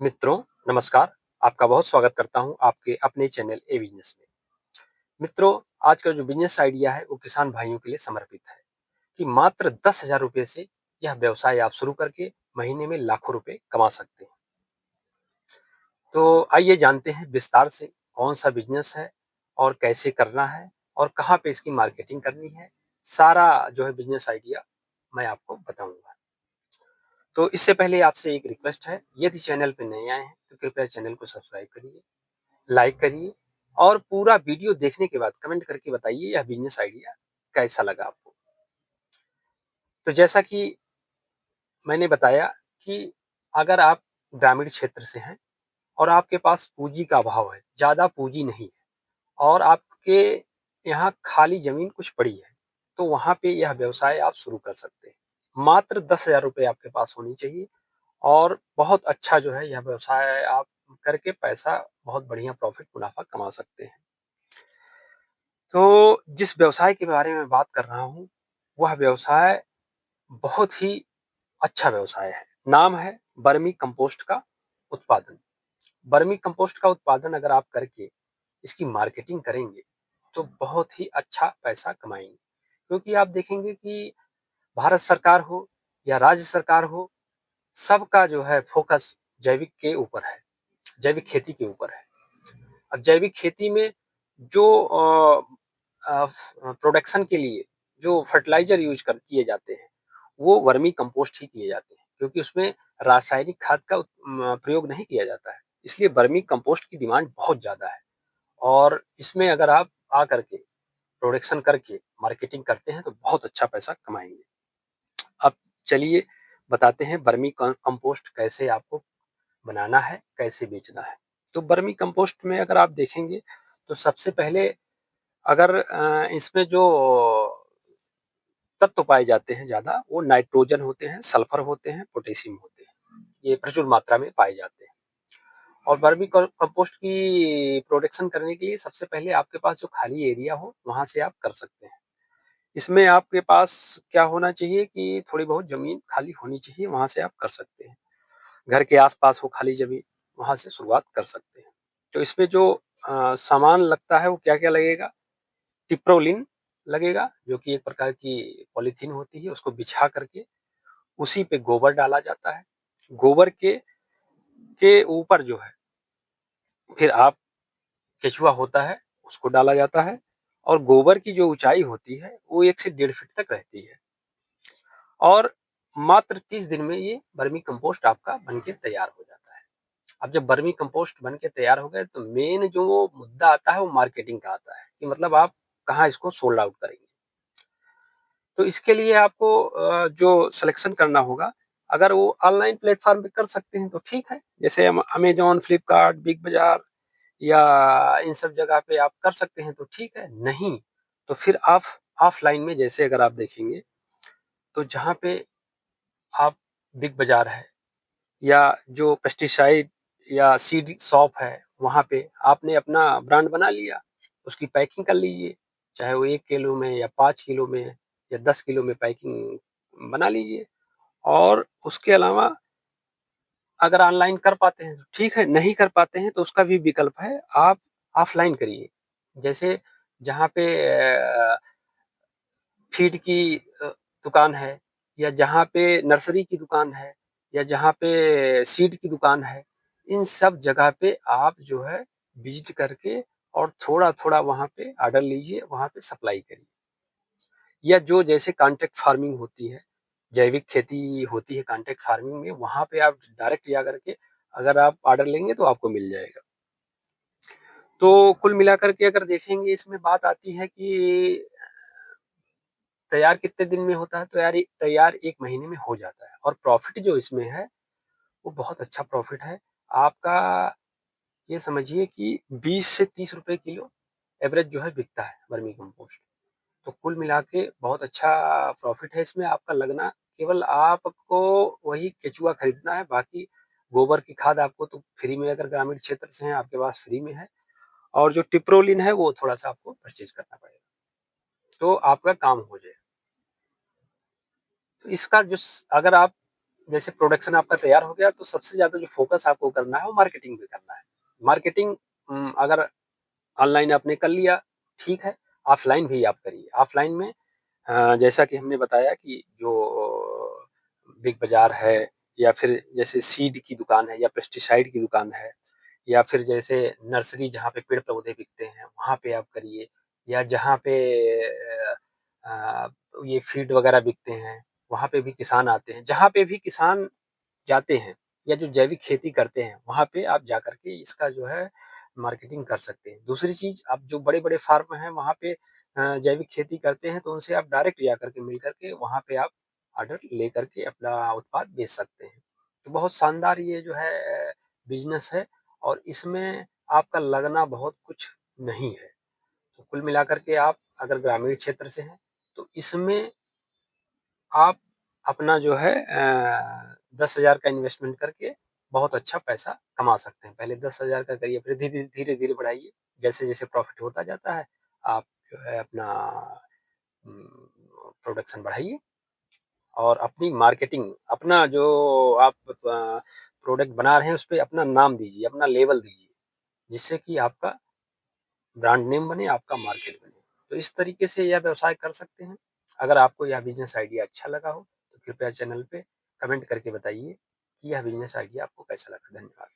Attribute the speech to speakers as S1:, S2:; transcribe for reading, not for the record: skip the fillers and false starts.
S1: मित्रों, नमस्कार। आपका बहुत स्वागत करता हूँ आपके अपने चैनल ए बिज़नेस में। मित्रों, आज का जो बिज़नेस आइडिया है वो किसान भाइयों के लिए समर्पित है कि मात्र 10,000 रुपए से यह व्यवसाय आप शुरू करके महीने में लाखों रुपए कमा सकते हैं। तो आइए जानते हैं विस्तार से कौन-सा बिज़नेस है और कैसे करना है और कहाँ पे इसकी मार्केटिंग करनी है। सारा जो है बिज़नेस आइडिया मैं आपको बताऊँगा। तो इससे पहले आपसे एक रिक्वेस्ट है, यदि चैनल पे नए आए हैं तो कृपया चैनल को सब्सक्राइब करिए, लाइक करिए और पूरा वीडियो देखने के बाद कमेंट करके बताइए यह बिजनेस आइडिया कैसा लगा आपको। तो जैसा कि मैंने बताया कि अगर आप ग्रामीण क्षेत्र से हैं और आपके पास पूंजी का अभाव है, ज़्यादा पूंजी नहीं है और आपके यहाँ खाली ज़मीन कुछ पड़ी है, तो वहाँ पे यह व्यवसाय आप शुरू कर सकते हैं। मात्र 10,000 रुपए आपके पास होनी चाहिए और बहुत अच्छा जो है यह व्यवसाय आप करके पैसा बहुत बढ़िया प्रॉफ़िट मुनाफ़ा कमा सकते हैं। तो जिस व्यवसाय के बारे में बात कर रहा हूँ, वह व्यवसाय बहुत ही अच्छा व्यवसाय है। नाम है वर्मी कंपोस्ट का उत्पादन। वर्मी कंपोस्ट का उत्पादन अगर आप करके इसकी मार्केटिंग करेंगे, तो बहुत ही अच्छा पैसा कमाएँगे। क्योंकि आप देखेंगे कि भारत सरकार हो या राज्य सरकार हो, सबका जो है फ़ोकस जैविक के ऊपर है, जैविक खेती के ऊपर है। अब जैविक खेती में जो प्रोडक्शन के लिए जो फर्टिलाइज़र यूज़ कर किए जाते हैं, वो वर्मी कंपोस्ट ही किए जाते हैं, क्योंकि उसमें रासायनिक खाद का प्रयोग नहीं किया जाता है। इसलिए वर्मी कंपोस्ट की डिमांड बहुत ज़्यादा है और इसमें अगर आप आकर के प्रोडक्शन करके मार्केटिंग करते हैं, तो बहुत अच्छा पैसा कमाएँगे। अब चलिए बताते हैं वर्मी कंपोस्ट कैसे आपको बनाना है, कैसे बेचना है। तो वर्मी कंपोस्ट में अगर आप देखेंगे, तो सबसे पहले अगर इसमें जो तत्व पाए जाते हैं ज़्यादा, वो नाइट्रोजन होते हैं, सल्फर होते हैं, पोटेशियम होते हैं। ये प्रचुर मात्रा में पाए जाते हैं और वर्मी कंपोस्ट की प्रोडक्शन करने के लिए सबसे पहले आपके पास जो खाली एरिया हो, वहाँ से आप कर सकते हैं। इसमें आपके पास क्या होना चाहिए कि थोड़ी बहुत ज़मीन खाली होनी चाहिए, वहाँ से आप कर सकते हैं। घर के आस-पास हो खाली ज़मीन, वहाँ से शुरुआत कर सकते हैं। तो इसमें जो सामान लगता है वो क्या-क्या लगेगा? टिप्रोलिन लगेगा, जो कि एक प्रकार की पॉलीथीन होती है, उसको बिछा करके उसी पे गोबर डाला जाता है। गोबर के ऊपर जो है फिर आप केचुआ होता है, उसको डाला जाता है और गोबर की जो ऊँचाई होती है, वो 1 से डेढ़ फीट तक रहती है और मात्र 30 दिन में ये वर्मी कंपोस्ट आपका बन के तैयार हो जाता है। अब जब वर्मी कंपोस्ट बन के तैयार हो गए, तो मेन जो वो मुद्दा आता है, वो मार्केटिंग का आता है कि मतलब आप कहाँ इसको सोल्ड आउट करेंगे। तो इसके लिए आपको जो सिलेक्शन करना होगा, अगर वो ऑनलाइन प्लेटफ़ॉर्म पे कर सकते हैं तो ठीक है। जैसे अमेज़न, फ्लिपकार्ट, बिग बाज़ार या इन सब जगह पे आप कर सकते हैं तो ठीक है, नहीं तो फिर आप ऑफ़लाइन में जैसे अगर आप देखेंगे, तो जहाँ पे आप बिग बाज़ार है या जो पेस्टिसाइड या सीड शॉप है, वहाँ पे आपने अपना ब्रांड बना लिया, उसकी पैकिंग कर लीजिए, चाहे वो 1 किलो में या 5 किलो में या 10 किलो में पैकिंग बना लीजिए और उसके अलावा अगर ऑनलाइन कर पाते हैं तो ठीक है, नहीं कर पाते हैं तो उसका भी विकल्प है, आप ऑफ़लाइन करिए। जैसे जहाँ पे फीड की दुकान है या जहाँ पे नर्सरी की दुकान है या जहाँ पे सीड की दुकान है, इन सब जगह पे आप जो है विज़िट करके और थोड़ा-थोड़ा वहाँ पे ऑर्डर लीजिए, वहाँ पे सप्लाई करिए। या जो जैसे कॉन्ट्रैक्ट फार्मिंग होती है, जैविक खेती होती है कॉन्ट्रैक्ट फार्मिंग में, वहाँ पे आप डायरेक्ट जा करके अगर आप ऑर्डर लेंगे तो आपको मिल जाएगा। तो कुल मिलाकर के अगर देखेंगे इसमें बात आती है कि तैयार कितने दिन में होता है? तैयार 1 महीने में हो जाता है और प्रॉफ़िट जो इसमें है, वो बहुत अच्छा प्रॉफ़िट है। आपका ये समझिए कि 20 से 30 रुपए किलो एवरेज जो है बिकता है वर्मी कंपोस्ट। तो कुल मिला के बहुत अच्छा प्रॉफ़िट है इसमें आपका लगना, केवल आपको वही केचुआ खरीदना है, बाकी गोबर की खाद आपको तो फ्री में अगर ग्रामीण क्षेत्र से हैं, आपके पास फ्री में है और जो टिप्रोलिन है, वो थोड़ा-सा आपको परचेज़ करना पड़ेगा। तो आपका काम हो जाएगा। तो इसका जो स अगर आप जैसे प्रोडक्शन आपका तैयार हो गया, तो सबसे ज़्यादा जो फ़ोकस आपको करना है, वो मार्केटिंग पे करना है। मार्केटिंग अगर ऑनलाइन आपने कर लिया, ठीक है, ऑफ़लाइन भी आप करिए। ऑफ़लाइन में जैसा कि हमने बताया कि जो बिग बाज़ार है, या फिर जैसे सीड की दुकान है, या पेस्टिसाइड की दुकान है, या फिर जैसे नर्सरी जहाँ पे पेड़-पौधे बिकते हैं, वहाँ पे आप करिए, या जहाँ पे अ, ये फीड वगैरह बिकते हैं, वहाँ पे भी किसान आते हैं। जहाँ पे भी किसान जाते हैं, या जो जैविक खेती करते हैं, वहाँ पे आप जाकर के इसका जो है मार्केटिंग कर सकते हैं। दूसरी चीज़, अब जो बड़े-बड़े फार्म हैं, वहाँ पे जैविक खेती करते हैं, तो उनसे आप डायरेक्ट जाकर के मिल कर के वहाँ पे आप ऑर्डर लेकर के अपना उत्पाद बेच सकते हैं। तो बहुत शानदार ये जो है बिज़नेस है, और इसमें आपका लगना बहुत कुछ नहीं है। तो कुल मिलाकर के आप अगर ग्रामीण क्षेत्र से हैं, तो इसमें आप अपना जो है 10,000 का इन्वेस्टमेंट करके बहुत अच्छा पैसा कमा सकते हैं। पहले 10,000 का करिए, फिर धीरे-धीरे बढ़ाइए। जैसे-जैसे प्रॉफ़िट होता जाता है, आप जो है अपना प्रोडक्शन बढ़ाइए, और अपनी मार्केटिंग, अपना जो आप प्रोडक्ट बना रहे हैं, उसपे अपना नाम दीजिए, अपना लेबल दीजिए, जिससे कि आपका ब्रांड नेम बने, आपका मार्केट बने। तो इस तरीके से यह व्यवसाय कर सकते हैं। अगर आपको यह बिज़नेस आइडिया अच्छा लगा हो, तो कृपया चैनल पे कमेंट करके बताइए कि यह बिज़नेस आइडिया आपको कैसा लगा। धन्यवाद।